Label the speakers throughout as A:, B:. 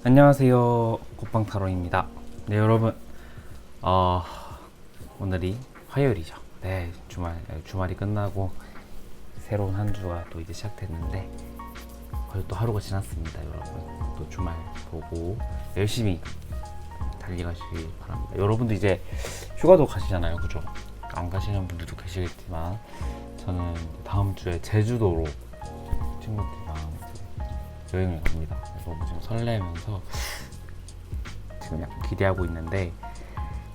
A: 안녕하세요, 굿방타로입니다. 네, 여러분, 오늘이 화요일이죠. 네, 주말이 끝나고 새로운 한 주가 또 이제 시작됐는데 거의 또 하루가 지났습니다, 여러분. 또 주말 보고 열심히 달려가시기 바랍니다. 여러분도 이제 휴가도 가시잖아요, 그죠? 안 가시는 분들도 계시겠지만 저는 다음 주에 제주도로 친구들이랑 여행을 갑니다. 너무 지금 설레면서 지금 약간 기대하고 있는데,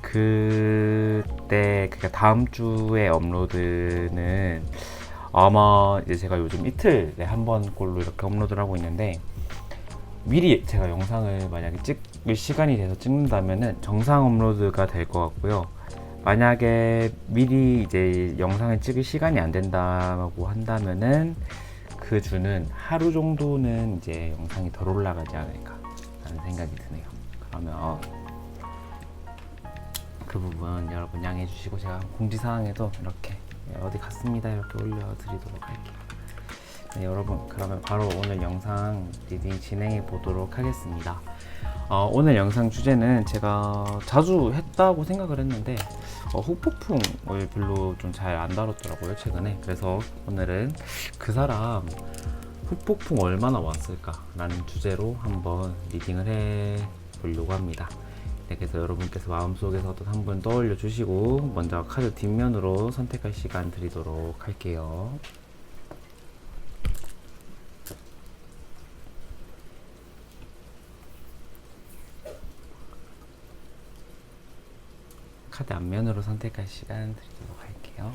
A: 그때 그러니까 다음 주에 업로드는 아마 이제 제가 요즘 이틀에 한 번꼴로 이렇게 업로드를 하고 있는데, 미리 제가 영상을 만약에 찍을 시간이 돼서 찍는다면은 정상 업로드가 될 것 같고요. 만약에 미리 이제 영상을 찍을 시간이 안 된다고 한다면은 그 주는 하루 정도는 이제 영상이 덜 올라가지 않을까 라는 생각이 드네요. 그러면 그 부분 여러분 양해해 주시고, 제가 공지사항에도 이렇게 어디 갔습니다 이렇게 올려드리도록 할게요. 네, 여러분, 그러면 바로 오늘 영상 리딩 진행해 보도록 하겠습니다. 오늘 영상 주제는 제가 자주 했다고 생각을 했는데 후폭풍을 별로 좀 잘 안 다뤘더라고요, 최근에. 그래서 오늘은 그 사람 후폭풍 얼마나 왔을까 라는 주제로 한번 리딩을 해 보려고 합니다. 네, 그래서 여러분께서 마음속에서 어떤 한 분 떠올려 주시고 먼저 카드 뒷면으로 선택할 시간 드리도록 할게요. 카드 앞면으로 선택할 시간 드리도록 할게요.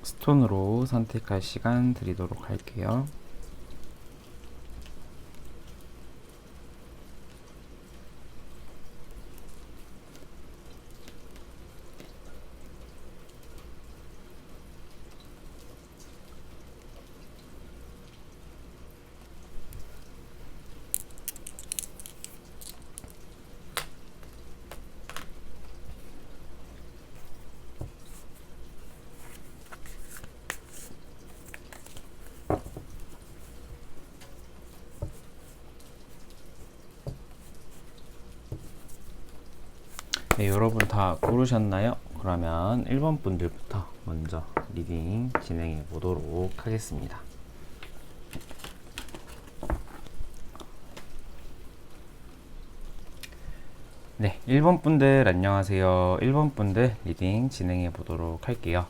A: 스톤으로 선택할 시간 드리도록 할게요. 네, 여러분 다 고르셨나요? 그러면 1번 분들부터 먼저 리딩 진행해 보도록 하겠습니다. 네, 1번 분들 안녕하세요. 1번 분들 리딩 진행해 보도록 할게요.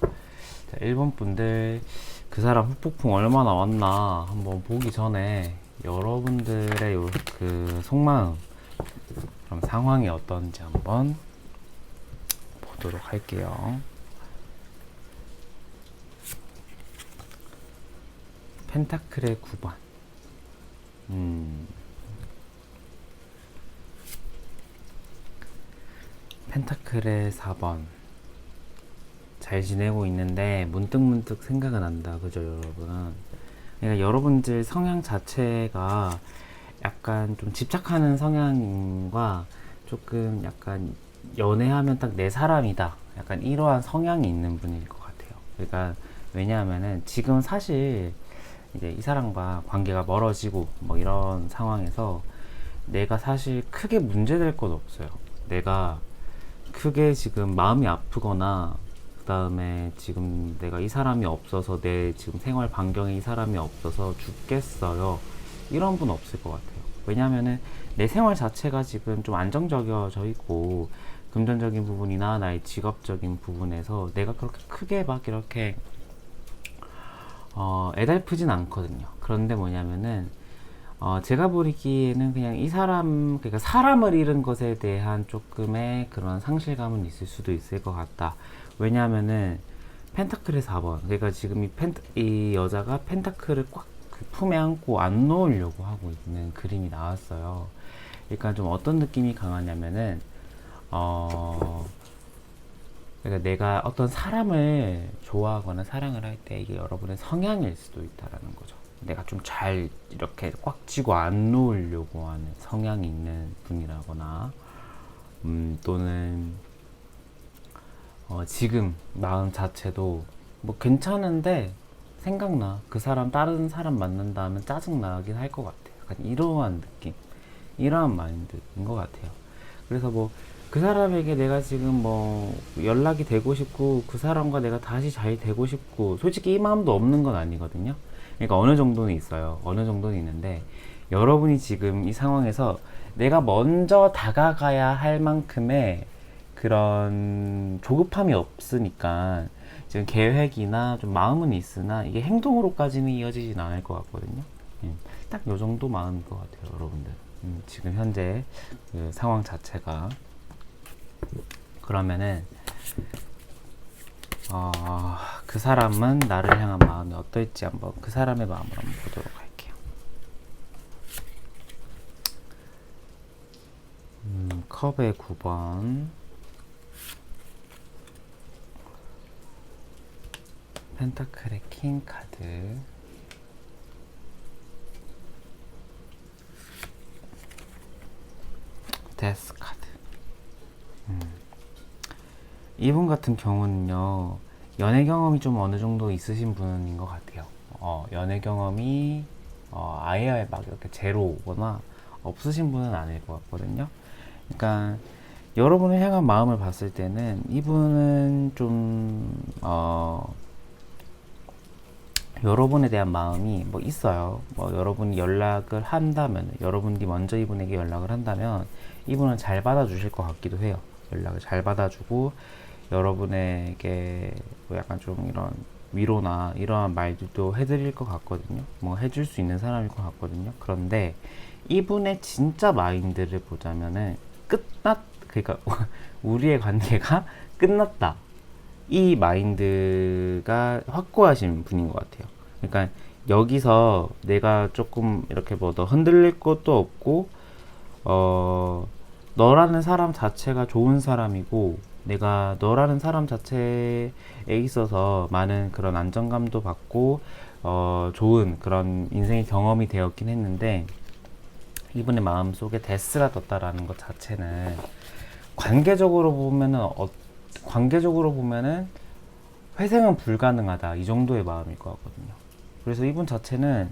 A: 자, 1번 분들 그 사람 후폭풍 얼마나 왔나 한번 보기 전에 여러분들의 그 속마음, 그럼 상황이 어떤지 한번 보도록 할게요. 펜타클의 9번. 펜타클의 4번. 잘 지내고 있는데 문득문득 생각은 난다. 그죠, 여러분? 그러니까 여러분들 성향 자체가 약간 좀 집착하는 성향과 조금 약간 연애하면 딱 내 사람이다, 약간 이러한 성향이 있는 분일 것 같아요. 그러니까 왜냐하면은 지금 사실 이제 이 사람과 관계가 멀어지고 뭐 이런 상황에서 내가 사실 크게 문제될 건 없어요. 내가 크게 지금 마음이 아프거나 그 다음에 지금 내가 이 사람이 없어서 내 지금 생활 반경에 이 사람이 없어서 죽겠어요, 이런 분 없을 것 같아요. 왜냐하면은 내 생활 자체가 지금 좀 안정적이어져 있고 금전적인 부분이나 나의 직업적인 부분에서 내가 그렇게 크게 막 이렇게 애달프진 않거든요. 그런데 뭐냐면은 제가 보기에는 그냥 이 사람, 그러니까 사람을 잃은 것에 대한 조금의 그런 상실감은 있을 수도 있을 것 같다. 왜냐하면은 펜타클의 4번, 그러니까 지금 이 여자가 펜타클을 꽉 품에 안고 안 놓으려고 하고 있는 그림이 나왔어요. 그러니까 좀 어떤 느낌이 강하냐면은 그러니까 내가 어떤 사람을 좋아하거나 사랑을 할 때 이게 여러분의 성향일 수도 있다라는 거죠. 내가 좀 잘 이렇게 꽉 쥐고 안 놓으려고 하는 성향이 있는 분이라거나, 또는 지금 마음 자체도 뭐 괜찮은데 생각나, 그 사람 다른 사람 만난다 하면 짜증나긴 할 것 같아요. 약간 이러한 느낌, 이러한 마인드인 것 같아요. 그래서 뭐 그 사람에게 내가 지금 뭐 연락이 되고 싶고 그 사람과 내가 다시 잘 되고 싶고 솔직히 이 마음도 없는 건 아니거든요. 그러니까 어느 정도는 있어요. 어느 정도는 있는데 여러분이 지금 이 상황에서 내가 먼저 다가가야 할 만큼의 그런 조급함이 없으니까 지금 계획이나 좀 마음은 있으나 이게 행동으로까지는 이어지진 않을 것 같거든요. 딱 요 정도 마음인 것 같아요, 여러분들. 지금 현재 그 상황 자체가. 그러면은 그 사람은 나를 향한 마음이 어떨지 한번 그 사람의 마음을 한번 보도록 할게요. 컵의 9번, 펜타클의 킹 카드, 데스 카드. 이분 같은 경우는요, 연애 경험이 좀 어느 정도 있으신 분인 것 같아요. 연애 경험이 아예 막 이렇게 제로거나 없으신 분은 아닐 것 같거든요. 그러니까 여러분을 향한 마음을 봤을 때는 이분은 좀 여러분에 대한 마음이 뭐 있어요. 뭐 여러분이 연락을 한다면, 여러분이 먼저 이분에게 연락을 한다면 이분은 잘 받아주실 것 같기도 해요. 연락을 잘 받아주고 여러분에게 뭐 약간 좀 이런 위로나 이러한 말들도 해드릴 것 같거든요. 뭐 해줄 수 있는 사람일 것 같거든요. 그런데 이분의 진짜 마인드를 보자면은 그러니까 우리의 관계가 끝났다, 이 마인드가 확고하신 분인 것 같아요. 그러니까 여기서 내가 조금 이렇게 뭐 더 흔들릴 것도 없고, 너라는 사람 자체가 좋은 사람이고, 내가 너라는 사람 자체에 있어서 많은 그런 안정감도 받고, 좋은 그런 인생의 경험이 되었긴 했는데, 이분의 마음 속에 데스가 떴다라는 것 자체는 관계적으로 보면은 회생은 불가능하다, 이 정도의 마음일 것 같거든요. 그래서 이분 자체는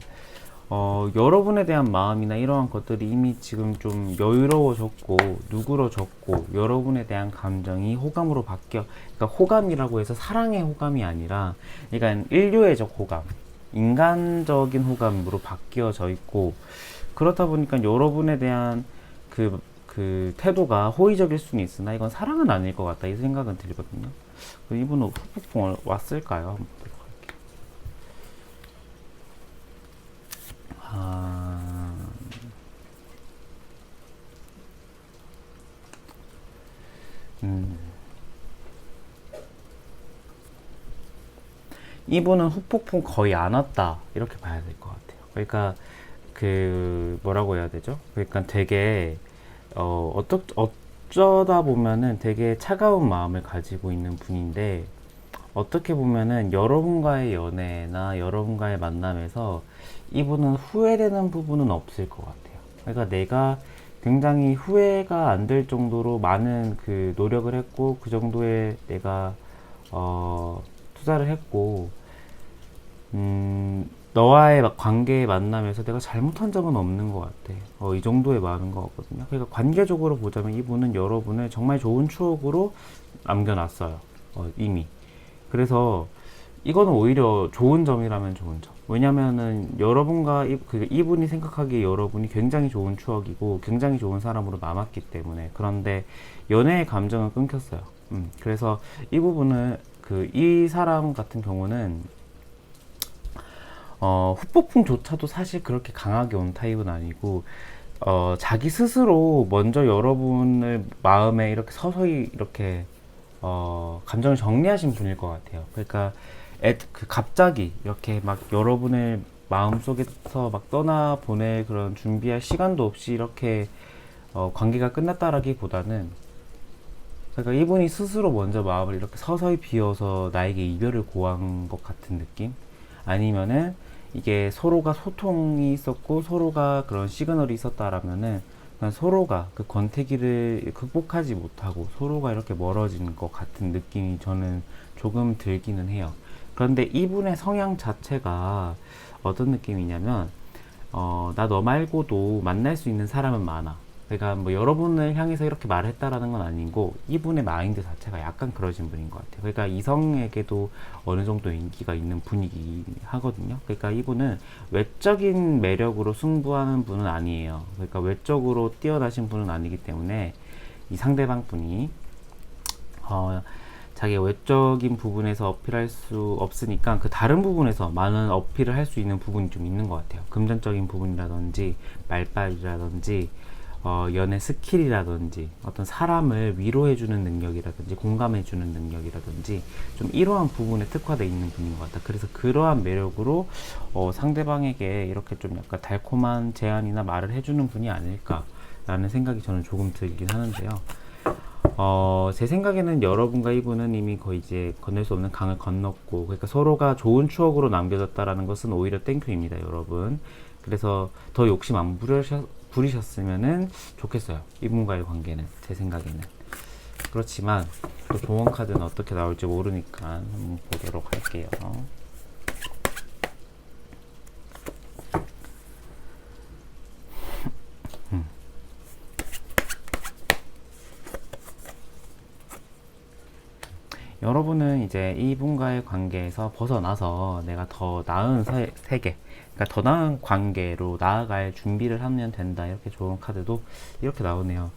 A: 여러분에 대한 마음이나 이러한 것들이 이미 지금 좀 여유로워졌고 누그러졌고, 여러분에 대한 감정이 호감으로 그러니까 호감이라고 해서 사랑의 호감이 아니라, 그러니까 인류애적 호감, 인간적인 호감으로 바뀌어져 있고, 그렇다 보니까 여러분에 대한 그 태도가 호의적일 수는 있으나 이건 사랑은 아닐 것 같다, 이 생각은 들거든요. 이분은 후폭풍 왔을까요? 한번 보도록 할게요. 이분은 후폭풍 거의 안 왔다, 이렇게 봐야 될 것 같아요. 그러니까 그 뭐라고 해야 되죠? 그러니까 되게 어쩌다 보면은 되게 차가운 마음을 가지고 있는 분인데, 어떻게 보면은 여러분과의 연애나 여러분과의 만남에서 이분은 후회되는 부분은 없을 것 같아요. 그러니까 내가 굉장히 후회가 안 될 정도로 많은 그 노력을 했고, 그 정도의 내가 투자를 했고, 너와의 관계에 만나면서 내가 잘못한 점은 없는 것 같아. 이 정도의 마음인 것 같거든요. 그러니까 관계적으로 보자면 이분은 여러분을 정말 좋은 추억으로 남겨놨어요. 이미. 그래서 이거는 오히려 좋은 점이라면 좋은 점. 왜냐면은 여러분과 이분이 생각하기에 여러분이 굉장히 좋은 추억이고 굉장히 좋은 사람으로 남았기 때문에. 그런데 연애의 감정은 끊겼어요. 그래서 이 부분은 이 사람 같은 경우는 후폭풍조차도 사실 그렇게 강하게 온 타입은 아니고, 자기 스스로 먼저 여러분을 마음에 이렇게 서서히 이렇게 감정을 정리하신 분일 것 같아요. 그러니까 갑자기 이렇게 막 여러분의 마음속에서 막 떠나 보낼 그런 준비할 시간도 없이 이렇게 관계가 끝났다라기보다는 그러니까 이분이 스스로 먼저 마음을 이렇게 서서히 비워서 나에게 이별을 고한 것 같은 느낌? 아니면은 이게 서로가 소통이 있었고 서로가 그런 시그널이 있었다라면은 그냥 서로가 그 권태기를 극복하지 못하고 서로가 이렇게 멀어진 것 같은 느낌이 저는 조금 들기는 해요. 그런데 이분의 성향 자체가 어떤 느낌이냐면 나 너 말고도 만날 수 있는 사람은 많아. 그러니까 뭐 여러분을 향해서 이렇게 말을 했다라는 건 아니고 이분의 마인드 자체가 약간 그러신 분인 것 같아요. 그러니까 이성에게도 어느 정도 인기가 있는 분이기 하거든요. 그러니까 이분은 외적인 매력으로 승부하는 분은 아니에요. 그러니까 외적으로 뛰어나신 분은 아니기 때문에 이 상대방 분이 자기 외적인 부분에서 어필할 수 없으니까 그 다른 부분에서 많은 어필을 할 수 있는 부분이 좀 있는 것 같아요. 금전적인 부분이라든지 말빨이라든지 연애 스킬이라든지 어떤 사람을 위로해주는 능력이라든지 공감해주는 능력이라든지 좀 이러한 부분에 특화되어 있는 분인 것 같다. 그래서 그러한 매력으로 상대방에게 이렇게 좀 약간 달콤한 제안이나 말을 해주는 분이 아닐까라는 생각이 저는 조금 들긴 하는데요. 제 생각에는 여러분과 이분은 이미 거의 이제 건널 수 없는 강을 건넜고, 그러니까 서로가 좋은 추억으로 남겨졌다라는 것은 오히려 땡큐입니다, 여러분. 그래서 더 욕심 안 부리셨으면은 좋겠어요. 이분과의 관계는, 제 생각에는. 그렇지만, 또 조언 카드는 어떻게 나올지 모르니까 한번 보도록 할게요. 여러분은 이제 이분과의 관계에서 벗어나서 내가 더 나은 세계, 그러니까 더 나은 관계로 나아갈 준비를 하면 된다. 이렇게 좋은 카드도 이렇게 나오네요.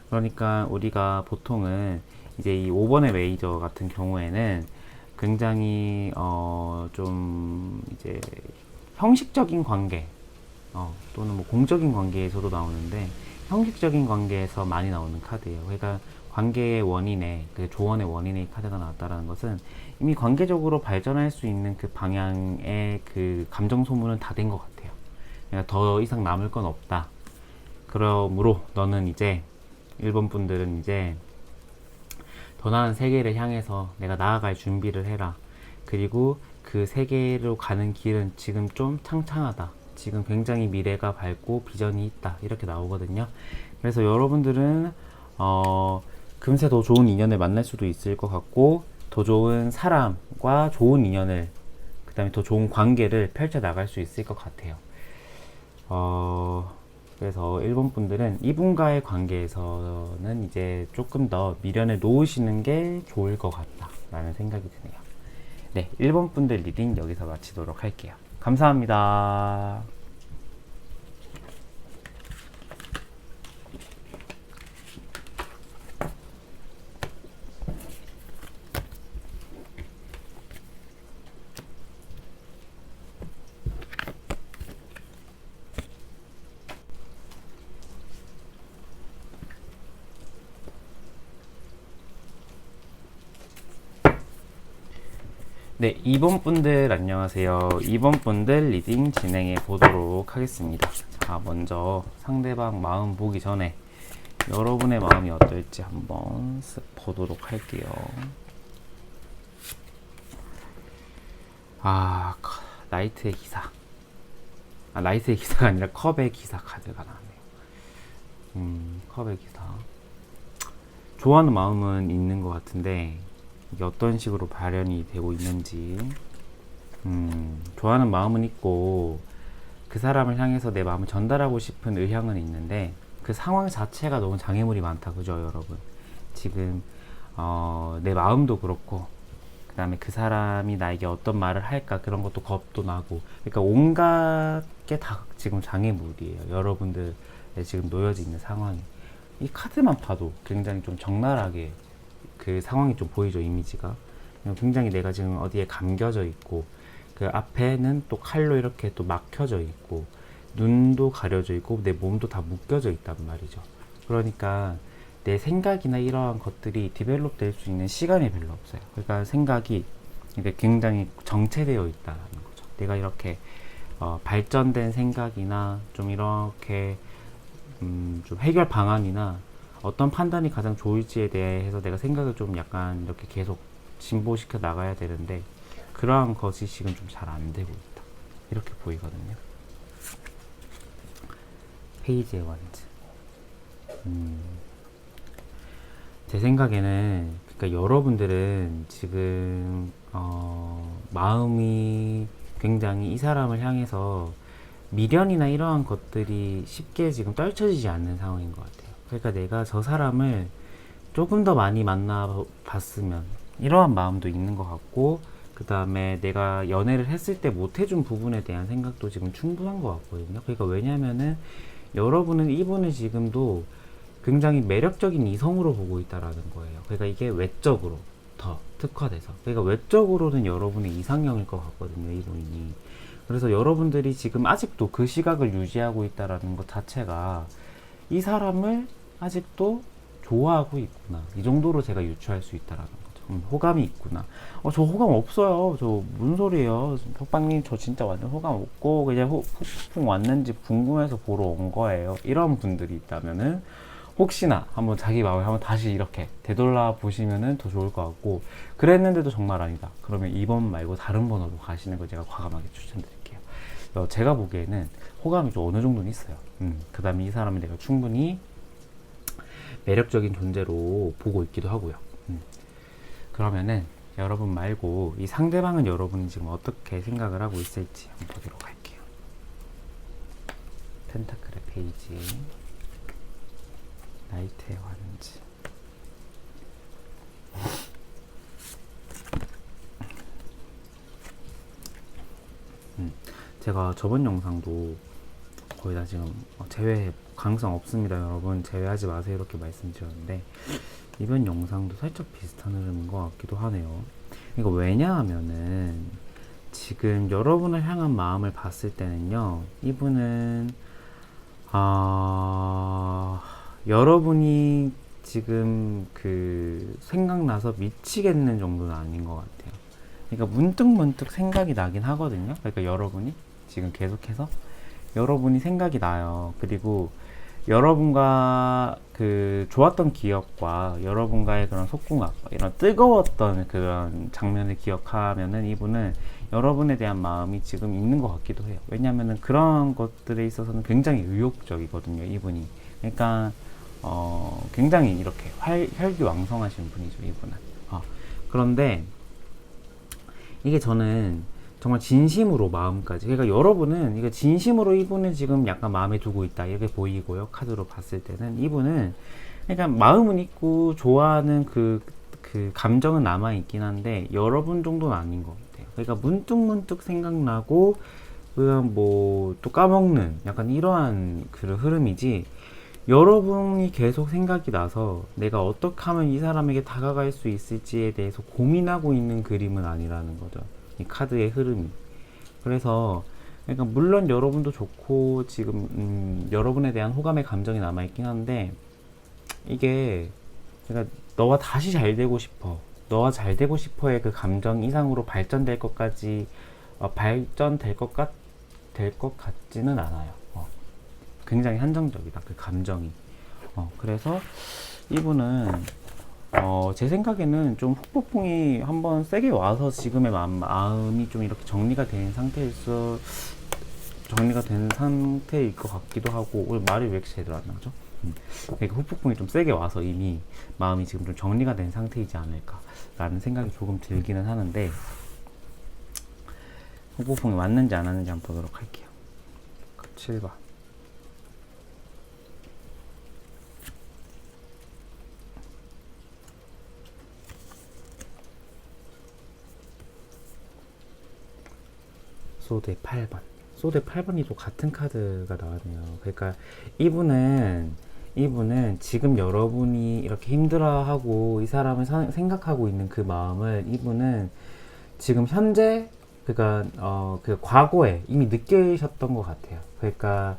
A: 그러니까 우리가 보통은 이제 이 5번의 메이저 같은 경우에는 굉장히 좀 이제 형식적인 관계 또는 뭐 공적인 관계에서도 나오는데 형식적인 관계에서 많이 나오는 카드예요. 그러니까 관계의 원인에 그 조언의 원인의 카드가 나왔다라는 것은 이미 관계적으로 발전할 수 있는 그 방향의 그 감정 소모는 다 된 것 같아요. 그러니까 더 이상 남을 건 없다. 그러므로 너는 이제 1번 분들은 이제 더 나은 세계를 향해서 내가 나아갈 준비를 해라. 그리고 그 세계로 가는 길은 지금 좀 창창하다. 지금 굉장히 미래가 밝고 비전이 있다. 이렇게 나오거든요. 그래서 여러분들은 금세 더 좋은 인연을 만날 수도 있을 것 같고 더 좋은 사람과 좋은 인연을 그 다음에 더 좋은 관계를 펼쳐 나갈 수 있을 것 같아요. 그래서 일본 분들은 이분과의 관계에서는 이제 조금 더 미련을 놓으시는 게 좋을 것 같다 라는 생각이 드네요. 네, 1번 분들 리딩 여기서 마치도록 할게요. 감사합니다. 네, 2번 분들 안녕하세요. 2번 분들 리딩 진행해 보도록 하겠습니다. 자, 먼저 상대방 마음 보기 전에 여러분의 마음이 어떨지 한번 쓱 보도록 할게요. 나이트의 기사. 나이트의 기사가 아니라 컵의 기사 카드가 나왔네요. 컵의 기사. 좋아하는 마음은 있는 것 같은데 이게 어떤 식으로 발현이 되고 있는지 좋아하는 마음은 있고 그 사람을 향해서 내 마음을 전달하고 싶은 의향은 있는데 그 상황 자체가 너무 장애물이 많다. 그죠, 여러분? 지금 내 마음도 그렇고 그 다음에 그 사람이 나에게 어떤 말을 할까 그런 것도 겁도 나고 그러니까 온갖 게 다 지금 장애물이에요. 여러분들의 지금 놓여져 있는 상황이 이 카드만 봐도 굉장히 좀 적나라하게 그 상황이 좀 보이죠, 이미지가. 굉장히 내가 지금 어디에 감겨져 있고 그 앞에는 또 칼로 이렇게 또 막혀져 있고 눈도 가려져 있고 내 몸도 다 묶여져 있단 말이죠. 그러니까 내 생각이나 이러한 것들이 디벨롭 될 수 있는 시간이 별로 없어요. 그러니까 생각이 굉장히 정체되어 있다는 거죠. 내가 이렇게 발전된 생각이나 좀 이렇게 좀 해결 방안이나 어떤 판단이 가장 좋을지에 대해서 내가 생각을 좀 약간 이렇게 계속 진보시켜 나가야 되는데 그러한 것이 지금 좀 잘 안 되고 있다. 이렇게 보이거든요. 페이지의 완즈. 제 생각에는 그러니까 여러분들은 지금 마음이 굉장히 이 사람을 향해서 미련이나 이러한 것들이 쉽게 지금 떨쳐지지 않는 상황인 것 같아요. 그러니까 내가 저 사람을 조금 더 많이 만나봤으면 이러한 마음도 있는 것 같고 그 다음에 내가 연애를 했을 때 못해준 부분에 대한 생각도 지금 충분한 것 같거든요. 그러니까 왜냐면은 여러분은 이분을 지금도 굉장히 매력적인 이성으로 보고 있다라는 거예요. 그러니까 이게 외적으로 더 특화돼서 그러니까 외적으로는 여러분의 이상형일 것 같거든요, 이분이. 그래서 여러분들이 지금 아직도 그 시각을 유지하고 있다라는 것 자체가 이 사람을 아직도 좋아하고 있구나, 이 정도로 제가 유추할 수 있다라는 거죠. 호감이 있구나. 저 호감 없어요. 저 무슨 소리예요, 석방님. 저 진짜 완전 호감 없고 그냥 후풍 왔는지 궁금해서 보러 온 거예요. 이런 분들이 있다면은 혹시나 한번 자기 마음을 한번 다시 이렇게 되돌아 보시면은 더 좋을 것 같고, 그랬는데도 정말 아니다 그러면 2번 말고 다른 번호로 가시는 걸 제가 과감하게 추천드릴게요. 제가 보기에는 호감이 좀 어느 정도는 있어요. 그 다음에 이 사람을 내가 충분히 매력적인 존재로 보고 있기도 하고요. 그러면은 여러분 말고 이 상대방은 여러분이 지금 어떻게 생각을 하고 있을지 한번 보도록 할게요. 펜타클의 페이지, 나이트의 환지. 제가 저번 영상도 거의 다 지금 제외해, 가능성 없습니다 여러분, 제외하지 마세요 이렇게 말씀드렸는데 이번 영상도 살짝 비슷한 흐름인 것 같기도 하네요. 이거 왜냐하면은 지금 여러분을 향한 마음을 봤을 때는요, 이분은 여러분이 지금 그 생각나서 미치겠는 정도는 아닌 것 같아요. 그러니까 문득 생각이 나긴 하거든요. 그러니까 여러분이 지금 계속해서 여러분이 생각이 나요. 그리고 여러분과 그 좋았던 기억과 여러분과의 그런 속궁합, 이런 뜨거웠던 그런 장면을 기억하면은 이분은 여러분에 대한 마음이 지금 있는 것 같기도 해요. 왜냐하면은 그런 것들에 있어서는 굉장히 의욕적이거든요, 이분이. 그러니까 굉장히 이렇게 혈기왕성하신 분이죠, 이분은. 그런데 이게 저는 정말 진심으로 마음까지, 그러니까 여러분은 이거 진심으로 이분을 지금 약간 마음에 두고 있다 이렇게 보이고요, 카드로 봤을 때는. 이분은 그러니까 마음은 있고 좋아하는 그 감정은 남아있긴 한데 여러분 정도는 아닌 것 같아요. 그러니까 문득 생각나고 그냥 뭐 또 까먹는 약간 이러한 그런 흐름이지, 여러분이 계속 생각이 나서 내가 어떻게 하면 이 사람에게 다가갈 수 있을지에 대해서 고민하고 있는 그림은 아니라는 거죠, 이 카드의 흐름이. 그래서 그러니까 물론 여러분도 좋고 지금 여러분에 대한 호감의 감정이 남아있긴 한데 이게 그러니까 너와 다시 잘 되고 싶어, 너와 잘 되고 싶어의 그 감정 이상으로 발전될 것까지 발전될 될 것 같지는 않아요. 굉장히 한정적이다, 그 감정이. 그래서 이분은 제 생각에는 좀 후폭풍이 한번 세게 와서 지금의 마음이 좀 이렇게 정리가 된 상태일 것 같기도 하고, 오늘 말이 왜 이렇게 제대로 안 나오죠? 그러니까 후폭풍이 좀 세게 와서 이미 마음이 지금 좀 정리가 된 상태이지 않을까라는 생각이 조금 들기는 하는데, 후폭풍이 왔는지 안 왔는지 한번 보도록 할게요. 7번. 소드의 8번. 소드의 8번이 또 같은 카드가 나왔네요. 그러니까 이분은 지금 여러분이 이렇게 힘들어하고 이 사람을 생각하고 있는 그 마음을 이분은 지금 현재 그러니까 그 과거에 이미 느끼셨던 것 같아요. 그러니까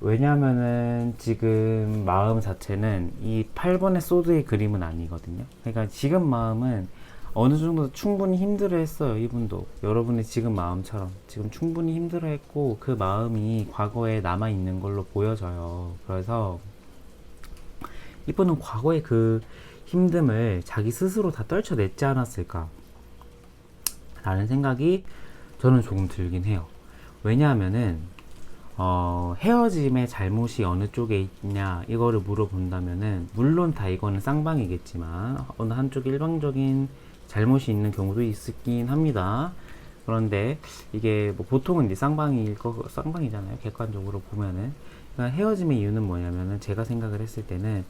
A: 왜냐하면은 지금 마음 자체는 이 8번의 소드의 그림은 아니거든요. 그러니까 지금 마음은 어느 정도 충분히 힘들어 했어요, 이분도. 여러분의 지금 마음처럼 지금 충분히 힘들어 했고 그 마음이 과거에 남아있는 걸로 보여져요. 그래서 이분은 과거의 그 힘듦을 자기 스스로 다 떨쳐냈지 않았을까 라는 생각이 저는 조금 들긴 해요. 왜냐하면은 헤어짐의 잘못이 어느 쪽에 있냐 이거를 물어본다면은 물론 다 이거는 쌍방이겠지만 어느 한쪽 일방적인 잘못이 있는 경우도 있긴 합니다. 그런데 이게 뭐 보통은 이제 쌍방이잖아요. 객관적으로 보면은. 그러니까 헤어짐의 이유는 뭐냐면은 제가 생각을 했을 때는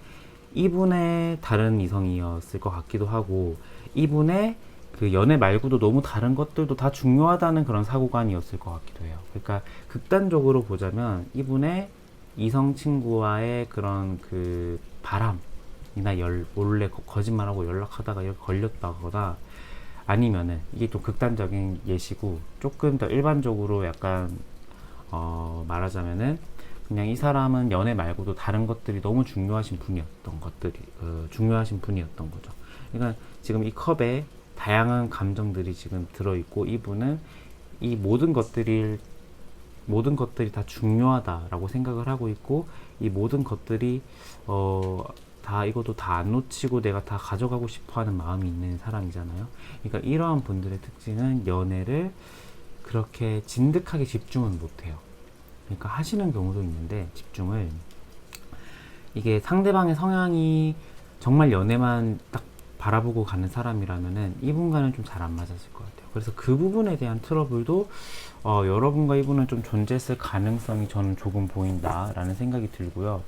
A: 이분의 다른 이성이었을 것 같기도 하고 이분의 그 연애 말고도 너무 다른 것들도 다 중요하다는 그런 사고관이었을 것 같기도 해요. 그러니까 극단적으로 보자면 이분의 이성 친구와의 그런 그 바람이나 몰래 거짓말하고 연락하다가 이렇게 걸렸다거나 아니면은 이게 또 극단적인 예시고 조금 더 일반적으로 약간 말하자면은 그냥 이 사람은 연애 말고도 다른 것들이 너무 중요하신 분이었던 거죠. 그러니까 지금 이 컵에 다양한 감정들이 지금 들어있고 이분은 이 모든 것들이 다 중요하다라고 생각을 하고 있고 이 모든 것들이 다 이것도 다 안 놓치고 내가 다 가져가고 싶어하는 마음이 있는 사람이잖아요. 그러니까 이러한 분들의 특징은 연애를 그렇게 진득하게 집중은 못해요. 그러니까 하시는 경우도 있는데 집중을 이게 상대방의 성향이 정말 연애만 딱 바라보고 가는 사람이라면은 이분과는 좀 잘 안 맞았을 것 같아요. 그래서 그 부분에 대한 트러블도 여러분과 이분은 좀 존재했을 가능성이 저는 조금 보인다라는 생각이 들고요.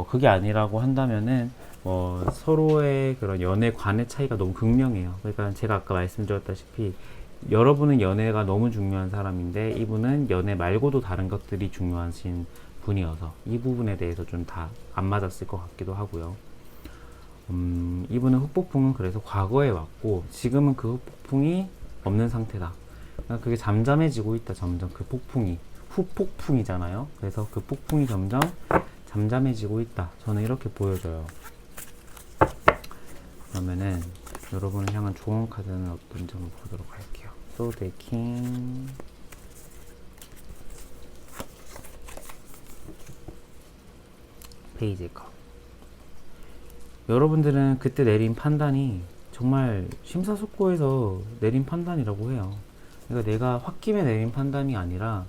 A: 그게 아니라고 한다면은 서로의 그런 연애관의 차이가 너무 극명해요. 그러니까 제가 아까 말씀드렸다시피 여러분은 연애가 너무 중요한 사람인데 이분은 연애 말고도 다른 것들이 중요하신 분이어서 이 부분에 대해서 좀 다 안 맞았을 것 같기도 하고요. 이분은 흑폭풍은 그래서 과거에 왔고 지금은 그 흑폭풍이 없는 상태다. 그러니까 그게 잠잠해지고 있다. 점점 그 폭풍이 후폭풍이잖아요. 그래서 그 폭풍이 점점 잠잠해지고 있다. 저는 이렇게 보여져요. 그러면은 여러분을 향한 좋은 카드는 어떤지 한번 보도록 할게요. 소드의 킹, 페이지의 컵. 여러분들은 그때 내린 판단이 정말 심사숙고해서 내린 판단이라고 해요. 그러니까 내가 홧김에 내린 판단이 아니라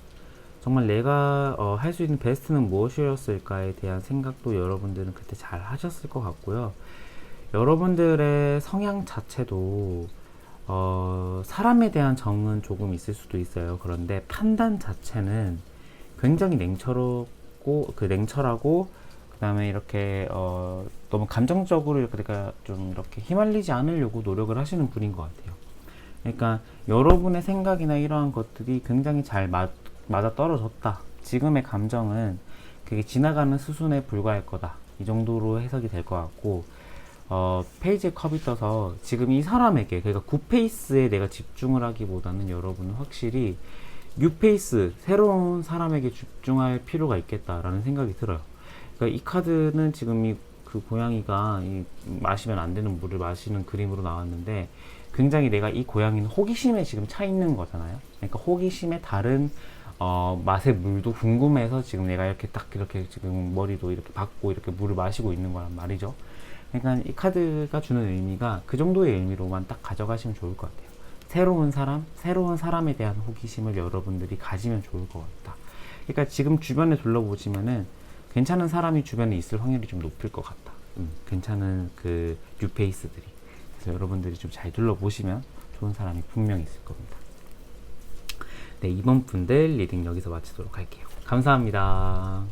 A: 정말 내가 할 수 있는 베스트는 무엇이었을까에 대한 생각도 여러분들은 그때 잘 하셨을 것 같고요. 여러분들의 성향 자체도 사람에 대한 정은 조금 있을 수도 있어요. 그런데 판단 자체는 굉장히 냉철하고 그다음에 이렇게 너무 감정적으로 이렇게 내가 좀 이렇게 휘말리지 않으려고 노력을 하시는 분인 것 같아요. 그러니까 여러분의 생각이나 이러한 것들이 굉장히 잘 맞아 떨어졌다. 지금의 감정은 그게 지나가는 수순에 불과할 거다. 이 정도로 해석이 될 것 같고 페이지에 컵이 떠서 지금 이 사람에게 그러니까 굿페이스에 내가 집중을 하기보다는 여러분은 확실히 뉴페이스 새로운 사람에게 집중할 필요가 있겠다라는 생각이 들어요. 그러니까 이 카드는 지금 그 고양이가 마시면 안 되는 물을 마시는 그림으로 나왔는데 굉장히 내가 이 고양이는 호기심에 지금 차 있는 거잖아요. 그러니까 호기심에 다른 맛의 물도 궁금해서 지금 내가 이렇게 딱 이렇게 지금 머리도 이렇게 박고 이렇게 물을 마시고 있는 거란 말이죠. 그러니까 이 카드가 주는 의미가 그 정도의 의미로만 딱 가져가시면 좋을 것 같아요. 새로운 사람에 대한 호기심을 여러분들이 가지면 좋을 것 같다. 그러니까 지금 주변에 둘러보시면은 괜찮은 사람이 주변에 있을 확률이 좀 높을 것 같다. 괜찮은 그 뉴페이스들이. 그래서 여러분들이 좀 잘 둘러보시면 좋은 사람이 분명히 있을 겁니다. 네, 이번 분들 리딩 여기서 마치도록 할게요. 감사합니다.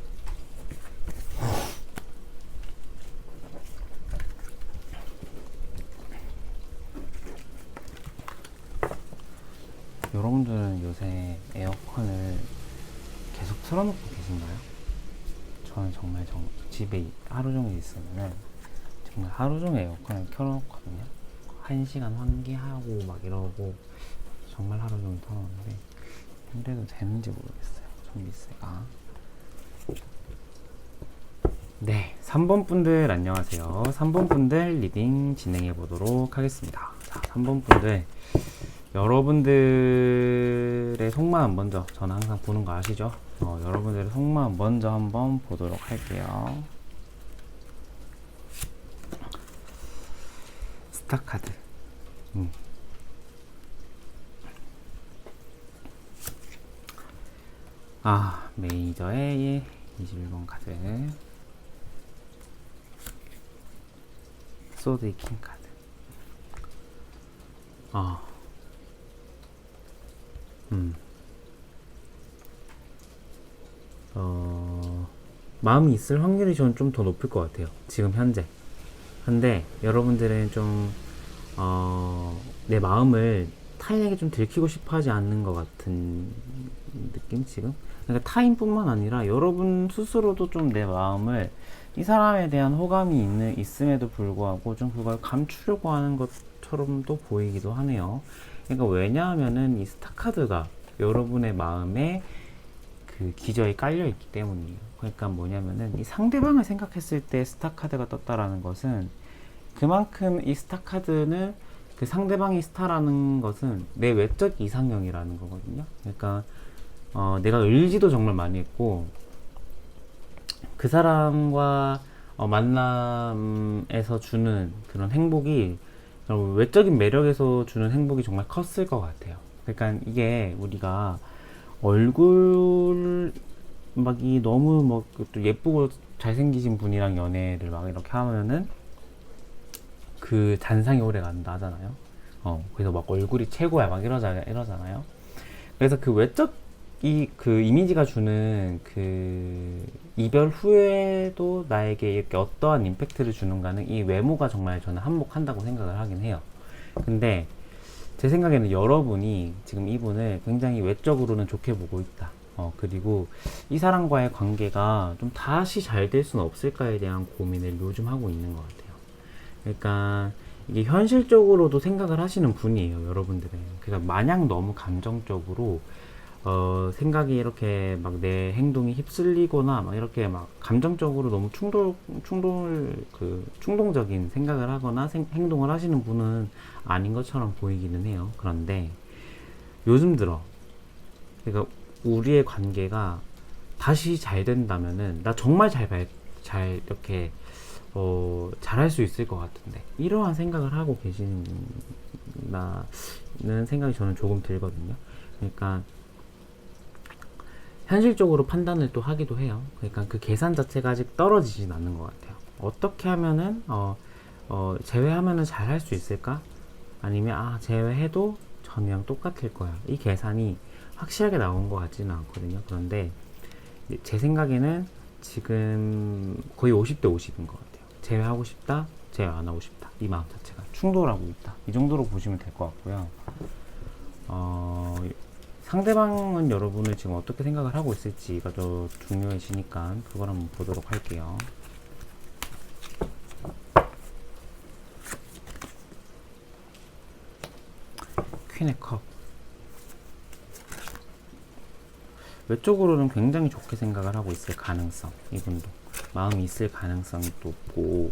A: 여러분들은 요새 에어컨을 계속 틀어놓고 계신가요? 저는 정말 집에 하루 종일 있으면은 정말 하루 종일 에어컨을 켜놓거든요. 1시간 환기하고 막 이러고 정말 하루 종일 켜놓는데 이래도 되는지 모르겠어요. 전기세가. 네, 3번 분들 안녕하세요. 3번 분들 리딩 진행해 보도록 하겠습니다. 자, 3번 분들 여러분들의 속마음 먼저, 저는 항상 보는 거 아시죠? 여러분들의 속마음 먼저 한번 보도록 할게요. 스타 카드. 메이저의 21번 카드. 소드의 킹 카드. 마음이 있을 확률이 저는 좀 더 높을 것 같아요. 지금 현재. 근데 여러분들은 좀, 내 마음을 타인에게 좀 들키고 싶어 하지 않는 것 같은 느낌, 지금? 그러니까 타인뿐만 아니라 여러분 스스로도 좀 내 마음을 이 사람에 대한 호감이 있음에도 불구하고 좀 그걸 감추려고 하는 것처럼도 보이기도 하네요. 그러니까 왜냐하면은 이 스타카드가 여러분의 마음에 그 기저에 깔려 있기 때문이에요. 그러니까 뭐냐면은 이 상대방을 생각했을 때 스타카드가 떴다라는 것은 그만큼 이 스타카드는 그 상대방이 스타라는 것은 내 외적 이상형이라는 거거든요. 그러니까 내가 의지도 정말 많이 했고 그 사람과 만남에서 주는 그런 행복이 외적인 매력에서 주는 행복이 정말 컸을 것 같아요. 그러니까 이게 우리가 얼굴 막이 너무 뭐 또 예쁘고 잘생기신 분이랑 연애를 막 이렇게 하면은 그 잔상이 오래 간다 하잖아요. 그래서 막 얼굴이 최고야 막 이러잖아요. 그래서 그 외적 그 이미지가 주는 그 이별 후에도 나에게 이렇게 어떠한 임팩트를 주는가는 이 외모가 정말 저는 한몫한다고 생각을 하긴 해요. 근데 제 생각에는 여러분이 지금 이분을 굉장히 외적으로는 좋게 보고 있다. 그리고 이 사람과의 관계가 좀 다시 잘 될 수는 없을까에 대한 고민을 요즘 하고 있는 것 같아요. 그러니까 이게 현실적으로도 생각을 하시는 분이에요, 여러분들은. 그러니까 마냥 너무 감정적으로 생각이 이렇게 막 내 행동이 휩쓸리거나 막 이렇게 막 감정적으로 너무 충동적인 생각을 하거나 행동을 하시는 분은 아닌 것처럼 보이기는 해요. 그런데 요즘 들어, 그러니까 우리의 관계가 다시 잘 된다면은 나 정말 잘 이렇게 잘할 수 있을 것 같은데 이러한 생각을 하고 계신다는 생각이 저는 조금 들거든요. 그러니까 현실적으로 판단을 또 하기도 해요. 그러니까 그 계산 자체가 아직 떨어지진 않는 것 같아요. 어떻게 하면은 제외하면은 잘 할 수 있을까? 아니면 제외해도 전이랑 똑같을 거야. 이 계산이 확실하게 나온 것 같지는 않거든요. 그런데 제 생각에는 지금 거의 50대 50인 것 같아요. 제외하고 싶다, 제외 안 하고 싶다. 이 마음 자체가 충돌하고 있다. 이 정도로 보시면 될 것 같고요. 상대방은 여러분을 지금 어떻게 생각을 하고 있을지가 더 중요해지니까 그걸 한번 보도록 할게요. 퀸의 컵. 외적으로는 굉장히 좋게 생각을 하고 있을 가능성, 이분도 마음이 있을 가능성이 높고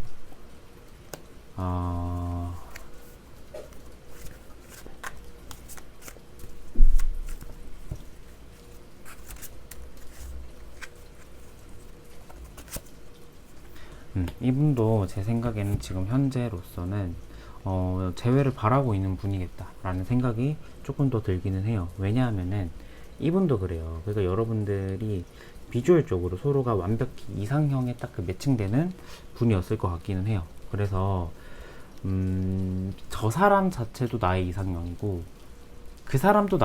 A: 이분도 제 생각에는 지금 현재로서는 재회를 바라고 있는 분이겠다라는 생각이 조금 더 들기는 해요. 왜냐하면은 이분도 그래요. 그러니까 여러분들이 비주얼적으로 서로가 완벽히 이상형에 딱 그 매칭되는 분이었을 것 같기는 해요. 그래서 저 사람 자체도 나의 이상형이고 그 사람도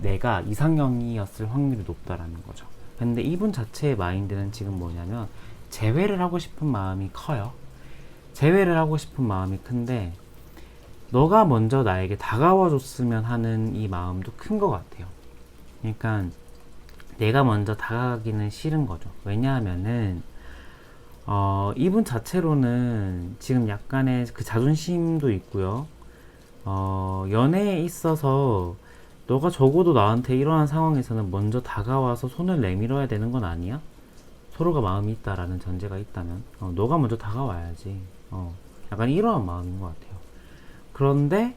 A: 내가 이상형이었을 확률이 높다라는 거죠. 근데 이분 자체의 마인드는 지금 뭐냐면 재회를 하고 싶은 마음이 커요. 재회를 하고 싶은 마음이 큰데 너가 먼저 나에게 다가와 줬으면 하는 이 마음도 큰 것 같아요. 그러니까 내가 먼저 다가가기는 싫은 거죠. 왜냐하면은 이분 자체로는 지금 약간의 그 자존심도 있고요. 연애에 있어서 너가 적어도 나한테 이러한 상황에서는 먼저 다가와서 손을 내밀어야 되는 건 아니야? 서로가 마음이 있다라는 전제가 있다면 너가 먼저 다가와야지. 약간 이러한 마음인 것 같아요. 그런데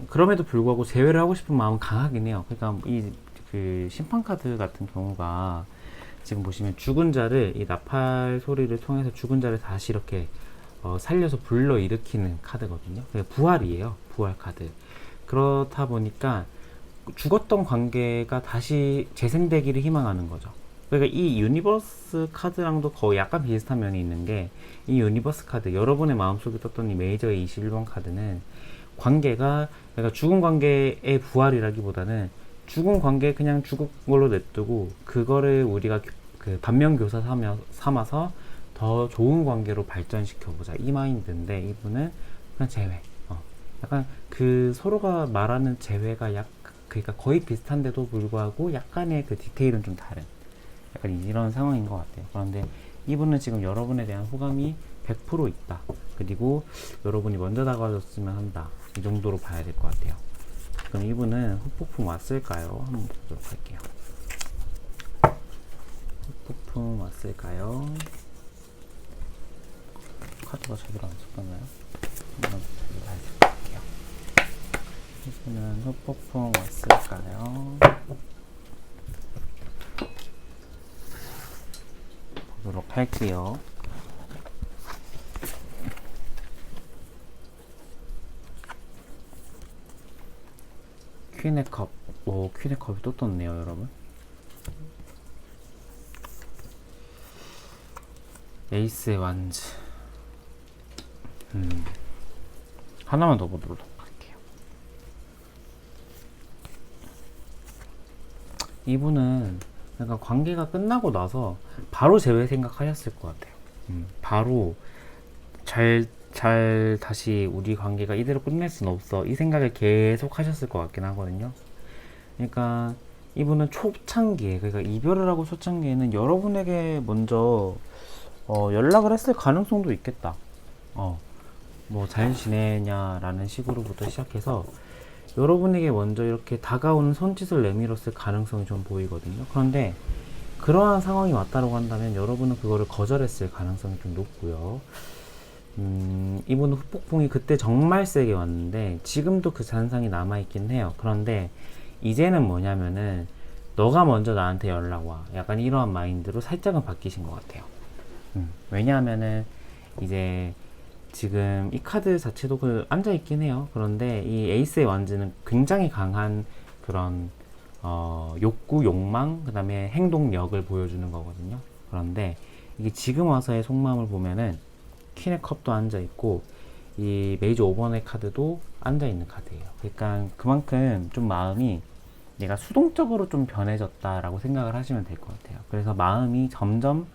A: 그럼에도 불구하고 제외를 하고 싶은 마음은 강하긴 해요. 그러니까 그 심판 카드 같은 경우가 지금 보시면 죽은 자를 이 나팔 소리를 통해서 죽은 자를 다시 이렇게 살려서 불러일으키는 카드거든요. 부활이에요. 부활 카드. 그렇다 보니까 죽었던 관계가 다시 재생되기를 희망하는 거죠. 그러니까 이 유니버스 카드랑도 거의 약간 비슷한 면이 있는 게, 이 유니버스 카드, 여러분의 마음속에 떴던 이 메이저의 21번 카드는 관계가, 그러니까 죽은 관계의 부활이라기보다는 죽은 관계 그냥 죽은 걸로 냅두고 그거를 우리가 그 반면교사 삼아서 더 좋은 관계로 발전시켜보자, 이 마인드인데, 이분은 그냥 재회. 약간 그 서로가 말하는 재회가 그러니까 거의 비슷한데도 불구하고 약간의 그 디테일은 좀 다른, 약간 이런 상황인 것 같아요. 그런데 이분은 지금 여러분에 대한 호감이 100% 있다. 그리고 여러분이 먼저 다가와줬으면 한다. 이 정도로 봐야 될 것 같아요. 그럼 이분은 후폭풍 왔을까요? 한번 보도록 할게요. 후폭풍 왔을까요? 카드가 제대로 안 섞였나요? 한번 봐볼게요. 이분은 후폭풍 왔을까요? 보도록 할게요. 퀸의 컵. 오, 퀸의 컵이 또 떴네요, 여러분. 에이스의 완즈. 하나만 더 보도록 할게요. 이분은 약간 관계가 끝나고 나서 바로 재회 생각하셨을 것 같아요. 바로 잘 다시 우리 관계가 이대로 끝낼 순 없어, 이 생각을 계속 하셨을 것 같긴 하거든요. 그러니까 이분은 초창기에, 그러니까 이별을 하고 초창기에는 여러분에게 먼저 연락을 했을 가능성도 있겠다. 뭐 잘 지내냐라는 식으로부터 시작해서 여러분에게 먼저 이렇게 다가오는 손짓을 내밀었을 가능성이 좀 보이거든요. 그런데 그러한 상황이 왔다고 한다면 여러분은 그거를 거절했을 가능성이 좀 높고요. 이분은 후폭풍이 그때 정말 세게 왔는데 지금도 그 잔상이 남아있긴 해요. 그런데 이제는 뭐냐면은 너가 먼저 나한테 연락 와, 약간 이러한 마인드로 살짝은 바뀌신 것 같아요. 왜냐하면은 이제 지금 이 카드 자체도 앉아있긴 해요. 그런데 이 에이스의 완즈는 굉장히 강한 그런 욕구, 욕망, 그 다음에 행동력을 보여주는 거거든요. 그런데 이게 지금 와서의 속마음을 보면은 퀸의 컵도 앉아있고 이 메이저 5번의 카드도 앉아있는 카드예요. 그러니까 그만큼 좀 마음이 내가 수동적으로 좀 변해졌다라고 생각을 하시면 될 것 같아요. 그래서 마음이 점점